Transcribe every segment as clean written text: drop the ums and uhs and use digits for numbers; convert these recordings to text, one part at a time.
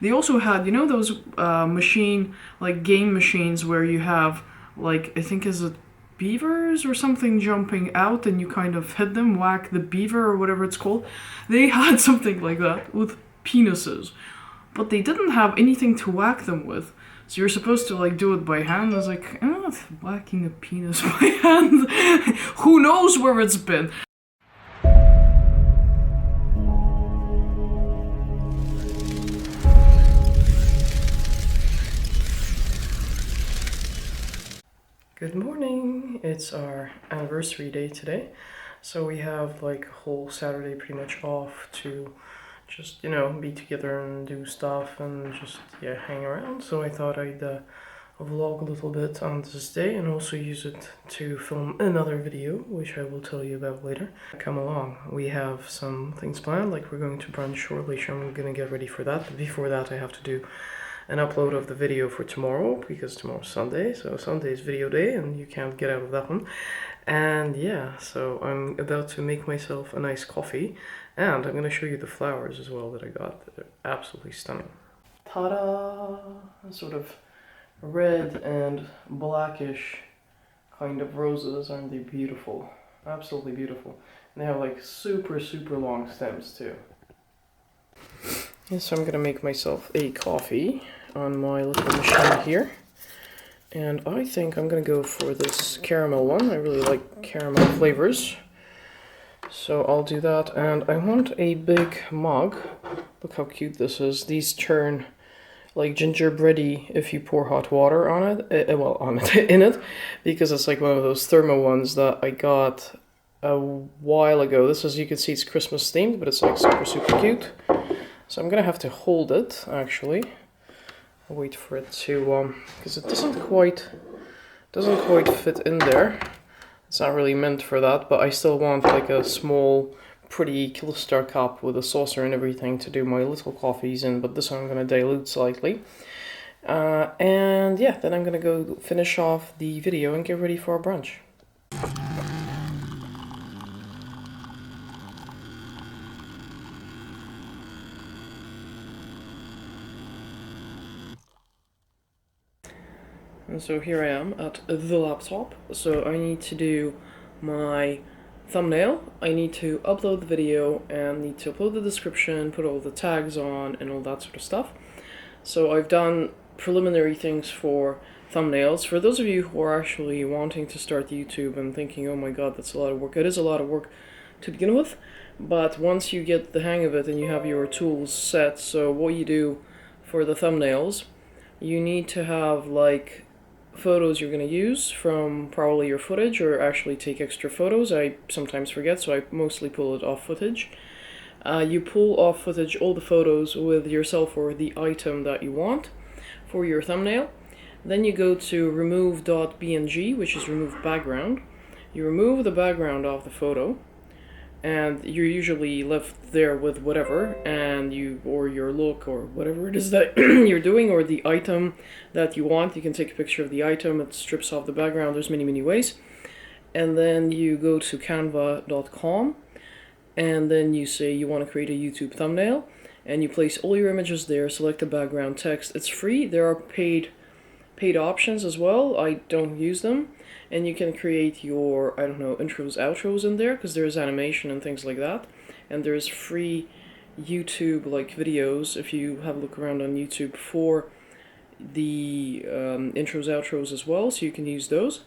They also had, you know, those game machines where you have, like, I think is it beavers or something jumping out and you kind of hit them, whack the beaver or whatever it's called. They had something like that with penises, but they didn't have anything to whack them with. So you're supposed to like do it by hand. I was like, whacking a penis by hand. Who knows where it's been? Good morning. It's our anniversary day today. So we have like a whole Saturday pretty much off to just, you know, be together and do stuff and just, yeah, hang around. So I thought I'd vlog a little bit on this day and also use it to film another video, which I will tell you about later. Come along. We have some things planned, like we're going to brunch shortly, so I'm gonna get ready for that. But before that, I have to do an upload of the video for tomorrow, because tomorrow's Sunday, so Sunday is video day and you can't get out of that one. And yeah, so I'm about to make myself a nice coffee, and I'm gonna show you the flowers as well that I got. They're absolutely stunning. Ta-da! Sort of red and blackish kind of roses. Aren't they beautiful? Absolutely beautiful. And they have like super long stems too. Yeah, so I'm gonna make myself a coffee on my little machine here, and I think I'm gonna go for this caramel one. I really like caramel flavors, so I'll do that. And I want a big mug. Look how cute this is. These turn like gingerbready if you pour hot water on it, in it, because it's like one of those thermo ones that I got a while ago. This is, you can see it's Christmas themed, but it's like super cute. So I'm gonna have to hold it, actually. I'll wait for it to, because it doesn't quite fit in there. It's not really meant for that, but I still want like a small, pretty Killstar cup with a saucer and everything to do my little coffees in, but this one I'm gonna dilute slightly. And yeah, then I'm gonna go finish off the video and get ready for our brunch. And so here I am at the laptop. So I need to do my thumbnail, I need to upload the video, and need to upload the description, put all the tags on, and all that sort of stuff. So I've done preliminary things for thumbnails. For those of you who are actually wanting to start YouTube and thinking, oh my god, that's a lot of work, it is a lot of work to begin with, but once you get the hang of it and you have your tools set, so what you do for the thumbnails, you need to have like photos you're going to use from probably your footage, or actually take extra photos. I sometimes forget, so I mostly pull it off footage. You pull off footage all the photos with yourself or the item that you want for your thumbnail. Then you go to remove.bng, which is remove background. You remove the background of the photo, and you're usually left there with whatever, and or your look, or whatever it is that you're doing, or the item that you want. You can take a picture of the item, it strips off the background. There's many ways. And then you go to canva.com, and then you say you want to create a YouTube thumbnail, and you place all your images there, select the background text. It's free. There are paid options as well. I don't use them. And you can create your, I don't know, intros, outros in there, because there's animation and things like that. And there's free YouTube like videos, if you have a look around on YouTube, for the intros, outros as well, so you can use those.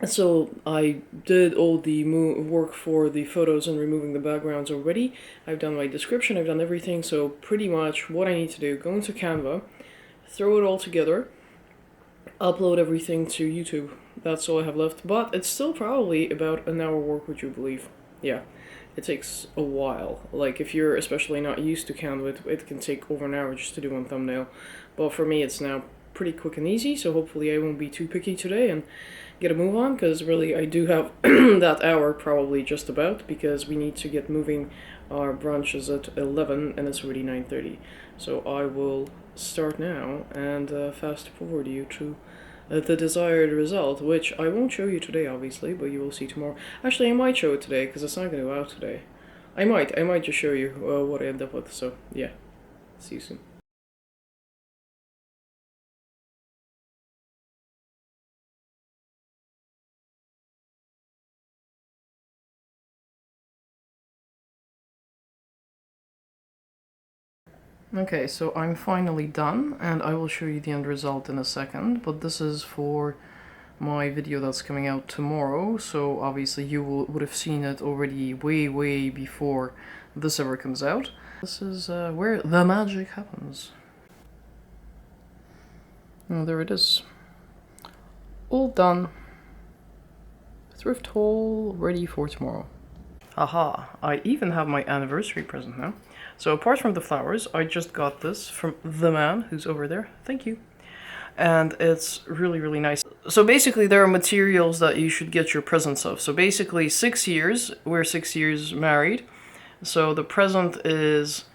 So I did all the work for the photos and removing the backgrounds already. I've done my description, I've done everything, so pretty much what I need to do, go into Canva, throw it all together, upload everything to YouTube. That's all I have left, but it's still probably about an hour work, would you believe? Yeah, it takes a while. Like, if you're especially not used to Canva, it can take over an hour just to do one thumbnail. But for me, it's now pretty quick and easy, so hopefully I won't be too picky today and get a move on, because really I do have that hour probably just about, because we need to get moving. Our brunch is at 11 and it's already 9:30. So I will start now and fast forward you to the desired result, which I won't show you today obviously, but you will see tomorrow. Actually, I might show it today because it's not going to go out today. I might just show you what I end up with, so yeah. See you soon. Okay, so I'm finally done, and I will show you the end result in a second, but this is for my video that's coming out tomorrow, so obviously you would have seen it already way before this ever comes out. This is where the magic happens. And there it is. All done. Thrift haul ready for tomorrow. Haha, I even have my anniversary present now. So apart from the flowers, I just got this from the man who's over there. Thank you. And it's really nice. So basically there are materials that you should get your presents of. So basically 6 years, we're 6 years married. So the present is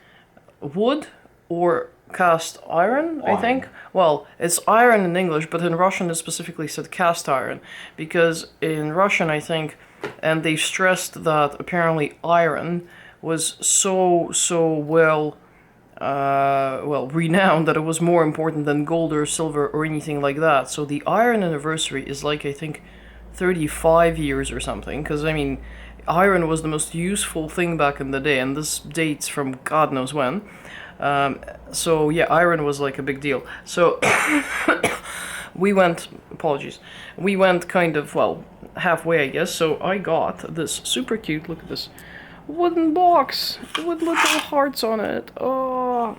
wood or cast iron, I think. Well, it's iron in English, but in Russian it specifically said cast iron. Because in Russian, I think, and they stressed that apparently iron was so well renowned that it was more important than gold or silver or anything like that. So the iron anniversary is like, I think, 35 years or something, because I mean, iron was the most useful thing back in the day, and this dates from God knows when. So yeah, iron was like a big deal. So we went, apologies, we went kind of, well, halfway, I guess. So I got this super cute, look at this, wooden box with little hearts on it. Oh,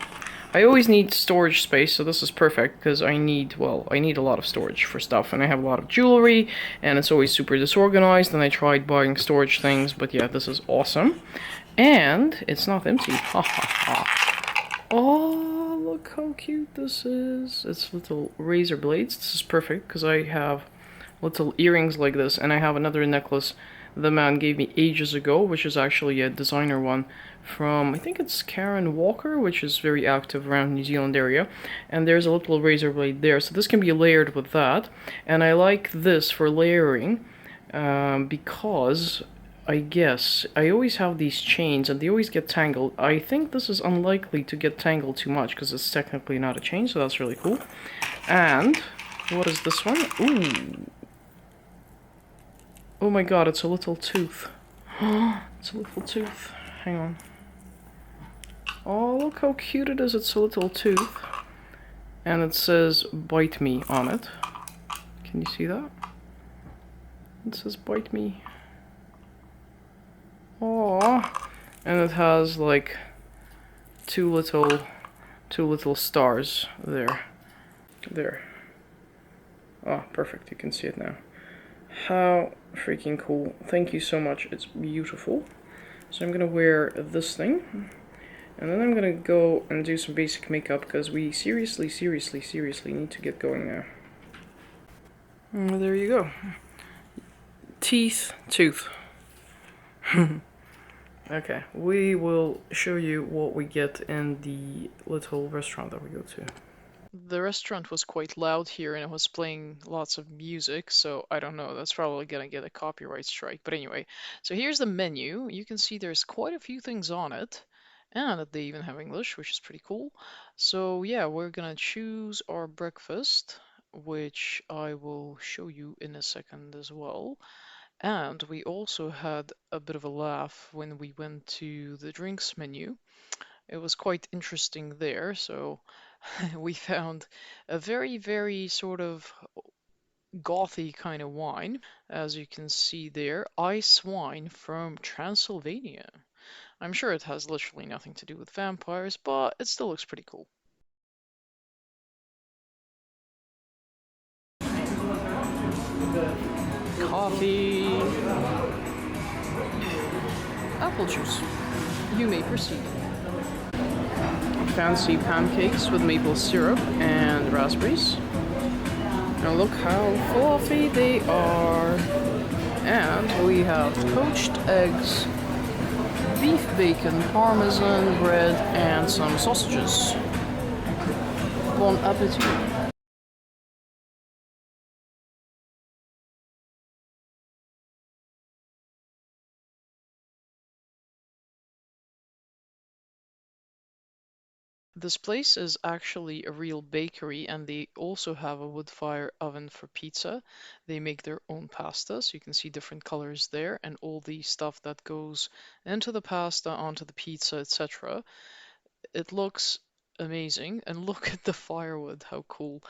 I always need storage space, so this is perfect because I need a lot of storage for stuff, and I have a lot of jewelry, and it's always super disorganized, and I tried buying storage things, but yeah, this is awesome. And it's not empty. Ha ha ha. Oh, look how cute this is. It's little razor blades. This is perfect because I have little earrings like this, and I have another necklace the man gave me ages ago, which is actually a designer one from, I think it's Karen Walker, which is very active around New Zealand area, and there's a little razor blade there, so this can be layered with that. And I like this for layering because I guess I always have these chains and they always get tangled. I think this is unlikely to get tangled too much because it's technically not a chain, so that's really cool. And what is this one? Ooh. Oh my god, it's a little tooth. It's a little tooth. Hang on. Oh, look how cute it is. It's a little tooth. And it says, bite me on it. Can you see that? It says, bite me. Oh, and it has like two little stars there. There. Oh, perfect. You can see it now. How freaking cool. Thank you so much. It's beautiful. So I'm gonna wear this thing, and then I'm gonna go and do some basic makeup because we seriously need to get going now. And there you go. Teeth, tooth. Okay, we will show you what we get in the little restaurant that we go to. The restaurant was quite loud here and it was playing lots of music, so I don't know, that's probably gonna get a copyright strike. But anyway, so here's the menu. You can see there's quite a few things on it, and they even have English, which is pretty cool. So yeah, we're gonna choose our breakfast, which I will show you in a second as well. And we also had a bit of a laugh when we went to the drinks menu. It was quite interesting there, so we found a very sort of gothy kind of wine, as you can see there, ice wine from Transylvania. I'm sure it has literally nothing to do with vampires, but it still looks pretty cool. Coffee. Apple juice. You may proceed. Fancy pancakes with maple syrup and raspberries. And look how fluffy they are. And we have poached eggs, beef bacon, parmesan bread, and some sausages. Bon appetit. This place is actually a real bakery, and they also have a wood fire oven for pizza. They make their own pasta, so you can see different colors there, and all the stuff that goes into the pasta, onto the pizza, etc. It looks amazing, and look at the firewood, how cool.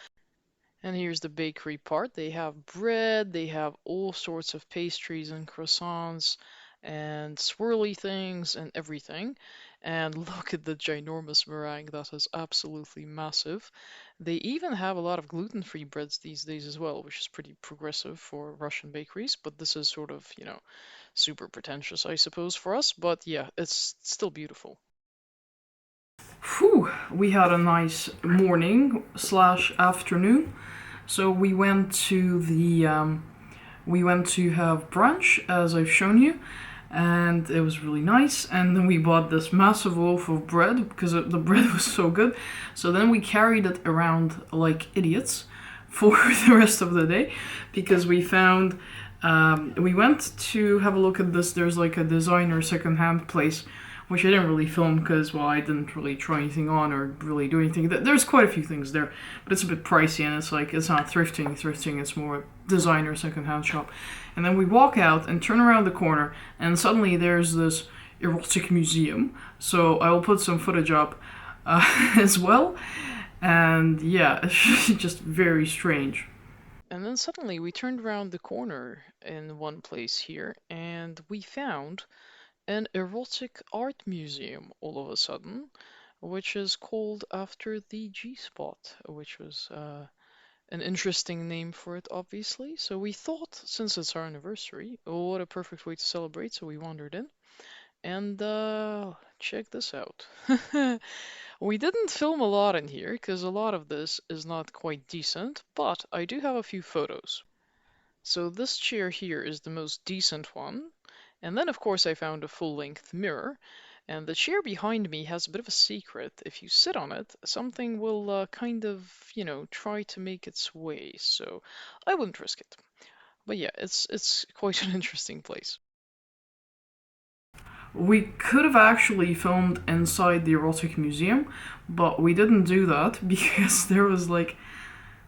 And here's the bakery part. They have bread, they have all sorts of pastries and croissants and swirly things and everything. And look at the ginormous meringue, that is absolutely massive. They even have a lot of gluten-free breads these days as well, which is pretty progressive for Russian bakeries, but this is sort of, super pretentious, I suppose, for us. But yeah, it's still beautiful. Whew, we had a nice morning slash afternoon. So we went to have brunch as I've shown you, and it was really nice. And then we bought this massive loaf of bread because the bread was so good. So then we carried it around like idiots for the rest of the day because we went to have a look at this. There's like a designer secondhand place, which I didn't really film because, well, I didn't really try anything on or really do anything. There's quite a few things there, but it's a bit pricey, and it's not thrifting. Thrifting, it's more designer secondhand shop. And then we walk out and turn around the corner, and suddenly there's this erotic museum. So I will put some footage up as well. And yeah, it's just very strange. And then suddenly we turned around the corner in one place here and we found an erotic art museum all of a sudden, which is called after the G Spot, which was an interesting name for it, obviously. So we thought, since it's our anniversary, oh, what a perfect way to celebrate, so we wandered in. And check this out. We didn't film a lot in here because a lot of this is not quite decent, but I do have a few photos. So this chair here is the most decent one. And then, of course, I found a full-length mirror. And the chair behind me has a bit of a secret. If you sit on it, something will kind of, try to make its way. So I wouldn't risk it. But yeah, it's quite an interesting place. We could have actually filmed inside the erotic museum, but we didn't do that because there was a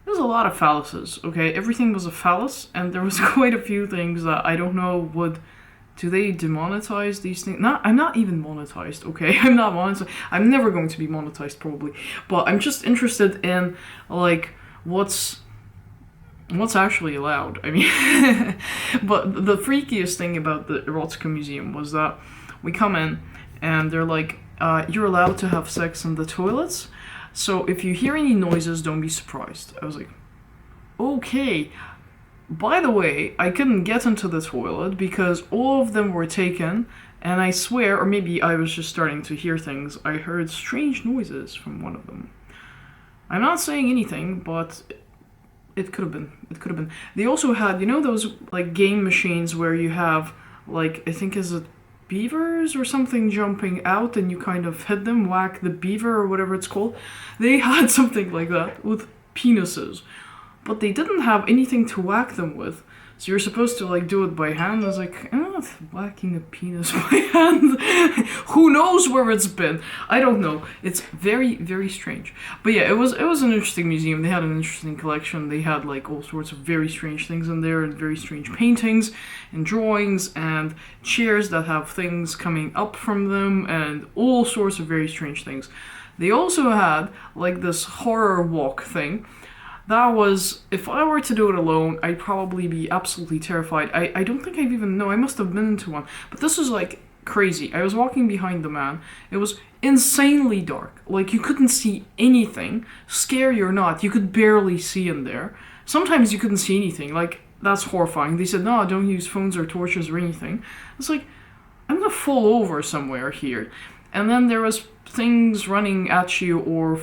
lot of phalluses. Okay, everything was a phallus, and there was quite a few things that I don't know would. Do they demonetize these things? Not, I'm not even monetized. Okay, I'm not monetized. I'm never going to be monetized probably, but I'm just interested in like what's what's actually allowed. I mean, but the freakiest thing about the erotica museum was that we come in and they're like, "You're allowed to have sex in the toilets. So if you hear any noises, don't be surprised." I was like, "Okay." By the way, I couldn't get into the toilet because all of them were taken, and I swear, or maybe I was just starting to hear things, I heard strange noises from one of them. I'm not saying anything, but it could have been. It could have been. They also had, those like game machines where you have like I think is it beavers or something jumping out and you kind of hit them, whack the beaver or whatever it's called. They had something like that with penises, but they didn't have anything to whack them with. So you're supposed to like do it by hand. I was like, I'm not whacking a penis by hand. Who knows where it's been? I don't know. It's very, very strange. But yeah, it was an interesting museum. They had an interesting collection. They had like all sorts of very strange things in there, and very strange paintings and drawings and chairs that have things coming up from them, and all sorts of very strange things. They also had like this horror walk thing that was, if I were to do it alone, I'd probably be absolutely terrified. I don't think I've even, no, I must have been into one. But this was like crazy. I was walking behind the man. It was insanely dark. Like you couldn't see anything. Scary or not, you could barely see in there. Sometimes you couldn't see anything. Like, that's horrifying. They said, no, don't use phones or torches or anything. It's like, I'm gonna fall over somewhere here. And then there was things running at you, or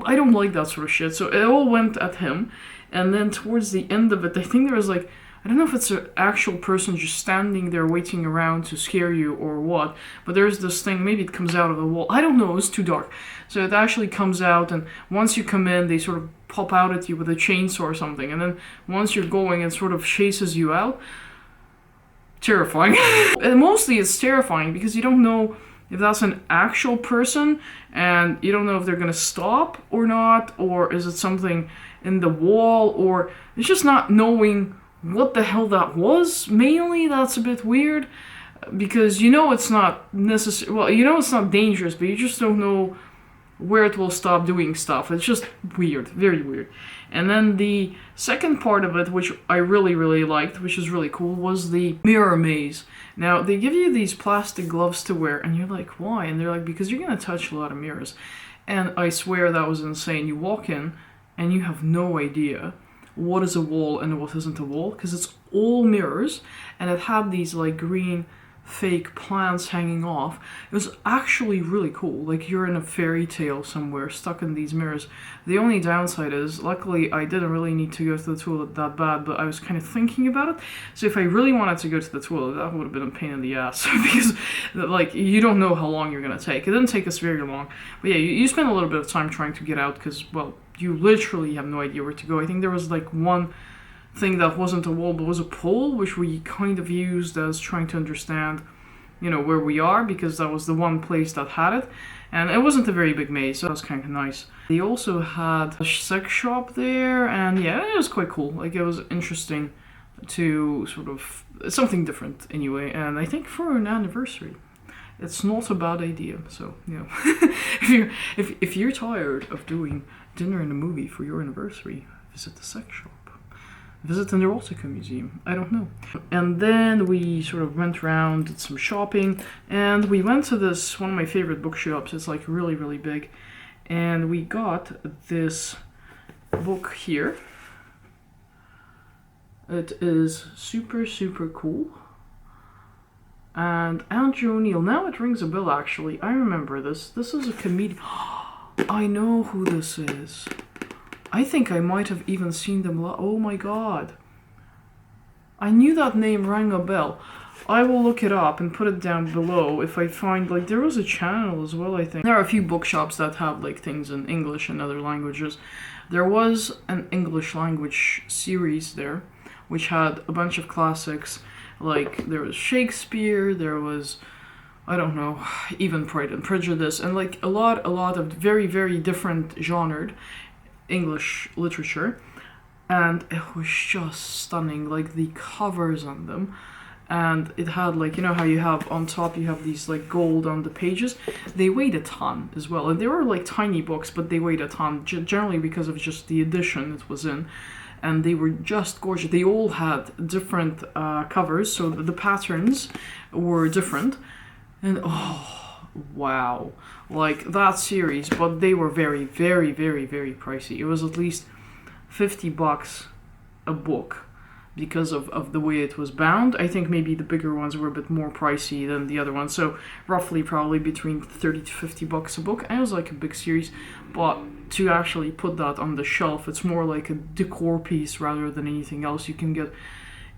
I don't like that sort of shit. So it all went at him, and then towards the end of it, I think there was like, I don't know if it's an actual person just standing there waiting around to scare you or what, but there's this thing, maybe it comes out of the wall. I don't know, it's too dark. So it actually comes out, and once you come in, they sort of pop out at you with a chainsaw or something, and then once you're going, it sort of chases you out. Terrifying. And mostly it's terrifying because you don't know if that's an actual person and you don't know if they're gonna stop or not, or is it something in the wall, or it's just not knowing what the hell that was. Mainly, that's a bit weird because you know it's not necessary. Well, you know it's not dangerous, but you just don't know where it will stop doing stuff. It's just weird, very weird. And then the second part of it, which I really, really liked, which is really cool, was the mirror maze. Now, they give you these plastic gloves to wear, and you're like, why? And they're like, because you're going to touch a lot of mirrors. And I swear that was insane. You walk in, and you have no idea what is a wall and what isn't a wall, because it's all mirrors, and it had these, like, green fake plants hanging off. It was actually really cool. Like you're in a fairy tale somewhere stuck in these mirrors. The only downside is, luckily I didn't really need to go to the toilet that bad, but I was kind of thinking about it. So if I really wanted to go to the toilet, that would have been a pain in the ass because like you don't know how long you're gonna take. It didn't take us very long, but yeah, you spend a little bit of time trying to get out because, well, you literally have no idea where to go. I think there was like one thing that wasn't a wall but was a pole, which we kind of used as trying to understand, you know, where we are, because that was the one place that had it, and it wasn't a very big maze, so that was kind of nice. They also had a sex shop there, and yeah, it was quite cool. Like it was interesting to sort of something different anyway, and I think for an anniversary it's not a bad idea. So, you know, if you're tired of doing dinner and a movie for your anniversary, visit the sex shop. Visit an Erotic Art Museum, I don't know. And then we sort of went around, did some shopping, and we went to this, one of my favorite bookshops. It's like really, really big. And we got this book here. It is super, super cool. And Andrew O'Neill, now it rings a bell actually. I remember this. This is a comedian. I know who this is. I think I might have even seen them. Oh my god. I knew that name rang a bell. I will look it up and put it down below if I find, like, there was a channel as well, I think. There are a few bookshops that have, like, things in English and other languages. There was an English language series there, which had a bunch of classics. Like, there was Shakespeare, there was, I don't know, even Pride and Prejudice, and, like, a lot of very, very different genred English literature, and it was just stunning. Like the covers on them, and it had, like, you know how you have on top you have these like gold on the pages. They weighed a ton as well, and they were like tiny books, but they weighed a ton generally because of just the edition it was in, and they were just gorgeous. They all had different covers, so the patterns were different, and oh wow, like that series. But they were very, very, very, very pricey. It was at least $50 a book because of the way it was bound. I think maybe the bigger ones were a bit more pricey than the other ones, so roughly probably between 30 to $50 a book. And it was like a big series, but to actually put that on the shelf, it's more like a decor piece rather than anything else. You can get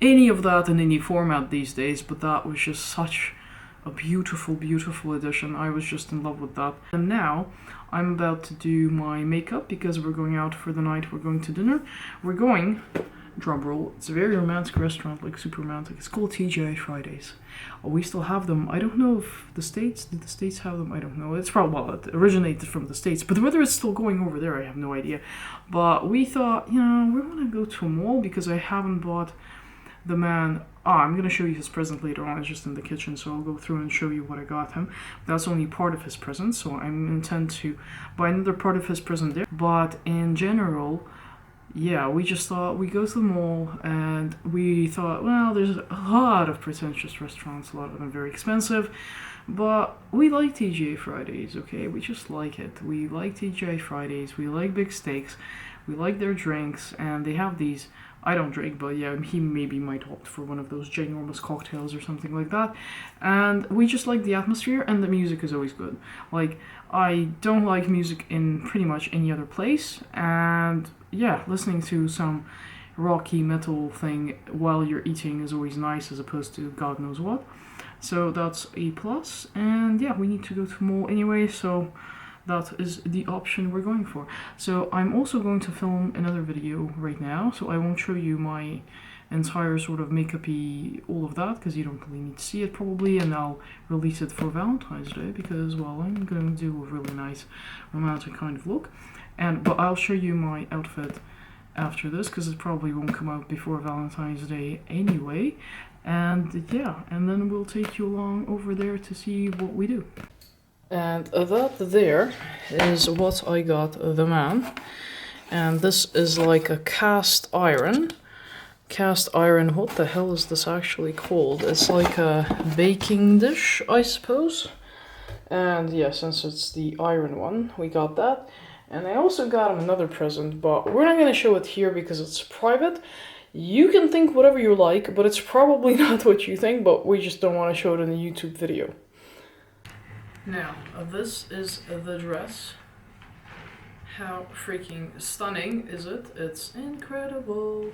any of that in any format these days, but that was just such a beautiful, beautiful edition. I was just in love with that. And now I'm about to do my makeup because we're going out for the night. We're going to dinner. We're going, drum roll, it's a very romantic restaurant, like super romantic. It's called TGI Fridays. Oh, we still have them. I don't know if did the States have them? I don't know. It's probably, well, it originated from the States, but whether it's still going over there, I have no idea. But we thought, you know, we want to go to a mall because I haven't bought the man. I'm going to show you his present later on. It's just in the kitchen, so I'll go through and show you what I got him. That's only part of his present, so I intend to buy another part of his present there. But in general, yeah, we just thought we'd go to the mall, and we thought, well, there's a lot of pretentious restaurants, a lot of them very expensive, but we like TGI Fridays, okay? We just like it. We like TGI Fridays, we like big steaks, we like their drinks, and they have these, I don't drink, but yeah, he maybe might opt for one of those ginormous cocktails or something like that. And we just like the atmosphere, and the music is always good. Like, I don't like music in pretty much any other place, and yeah, listening to some rocky metal thing while you're eating is always nice as opposed to God knows what. So that's a plus, and yeah, we need to go to the mall anyway, so that is the option we're going for. So I'm also going to film another video right now, so I won't show you my entire sort of makeup-y, all of that, because you don't really need to see it probably, and I'll release it for Valentine's Day because, well, I'm going to do a really nice romantic kind of look. But I'll show you my outfit after this because it probably won't come out before Valentine's Day anyway. And yeah, and then we'll take you along over there to see what we do. And that there is what I got the man. And this is like a cast iron. Cast iron, what the hell is this actually called? It's like a baking dish, I suppose. And yeah, since it's the iron one, we got that. And I also got him another present, but we're not going to show it here because it's private. You can think whatever you like, but it's probably not what you think, but we just don't want to show it in the YouTube video. Now, this is the dress. How freaking stunning is it? It's incredible.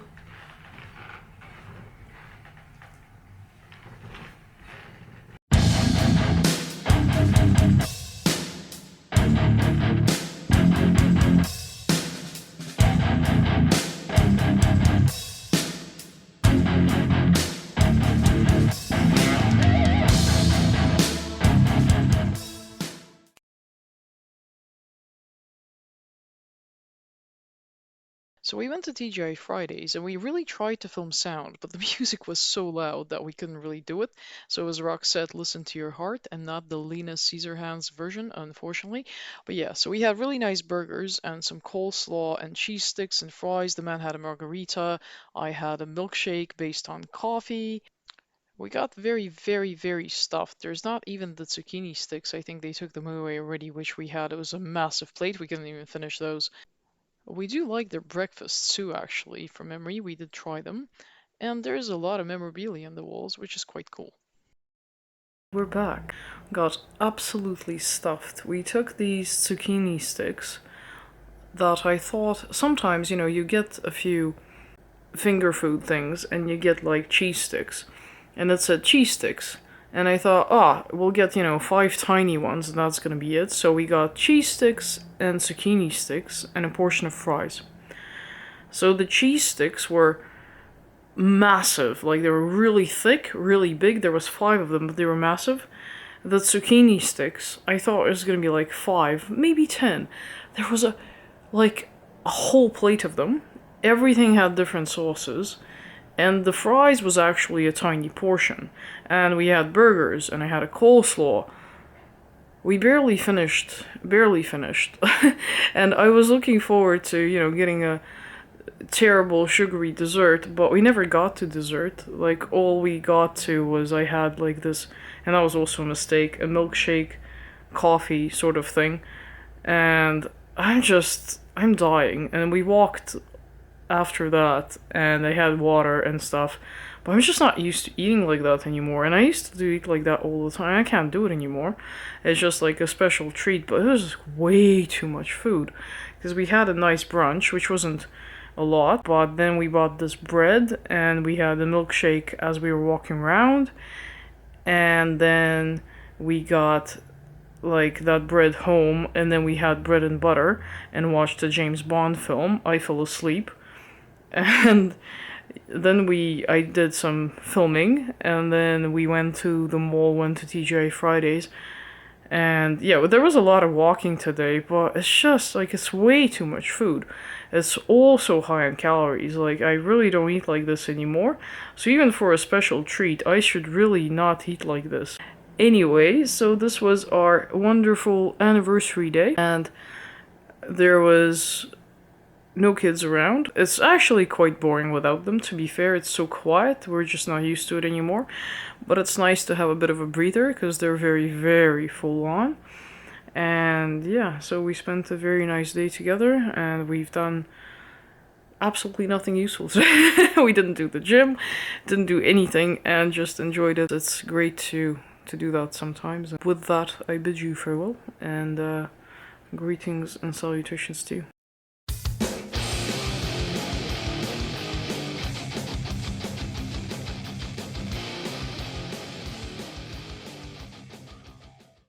So we went to TGI Fridays and we really tried to film sound, but the music was so loud that we couldn't really do it. So as Rock said, listen to your heart and not the Lena Caesarhands version, unfortunately. But yeah, so we had really nice burgers and some coleslaw and cheese sticks and fries. The man had a margarita. I had a milkshake based on coffee. We got very, very, very stuffed. There's not even the zucchini sticks. I think they took them away already, which we had. It was a massive plate. We couldn't even finish those. We do like their breakfasts too, actually. From memory, we did try them. And there's a lot of memorabilia on the walls, which is quite cool. We're back. Got absolutely stuffed. We took these zucchini sticks that I thought sometimes, you get a few finger food things and you get like cheese sticks. And it said cheese sticks. And I thought, we'll get, 5 tiny ones and that's gonna be it. So we got cheese sticks and zucchini sticks and a portion of fries. So the cheese sticks were massive. Like, they were really thick, really big. There was 5 of them, but they were massive. The zucchini sticks, I thought it was gonna be like 5, maybe 10. There was a whole plate of them. Everything had different sauces. And the fries was actually a tiny portion. And we had burgers, and I had a coleslaw. We barely finished. And I was looking forward to, getting a terrible sugary dessert, but we never got to dessert. Like, all we got to was I had like this, and that was also a mistake, a milkshake, coffee sort of thing. And I'm dying. And we walked after that, and I had water and stuff, but I'm just not used to eating like that anymore. And I used to eat like that all the time. I can't do it anymore. It's just like a special treat, but it was way too much food because we had a nice brunch, which wasn't a lot, but then we bought this bread and we had a milkshake as we were walking around, and then we got like that bread home, and then we had bread and butter and watched a James Bond film. I fell asleep. And then I did some filming, and then we went to the mall, went to TGI Fridays, and yeah, there was a lot of walking today, but it's just like it's way too much food. It's all so high in calories. Like, I really don't eat like this anymore. So even for a special treat, I should really not eat like this. Anyway, so this was our wonderful anniversary day, and there was no kids around. It's actually quite boring without them, to be fair. It's so quiet, we're just not used to it anymore. But it's nice to have a bit of a breather, because they're very, very full on. And yeah, so we spent a very nice day together, and we've done absolutely nothing useful. We didn't do the gym, didn't do anything, and just enjoyed it. It's great to do that sometimes. With that, I bid you farewell, and greetings and salutations to you.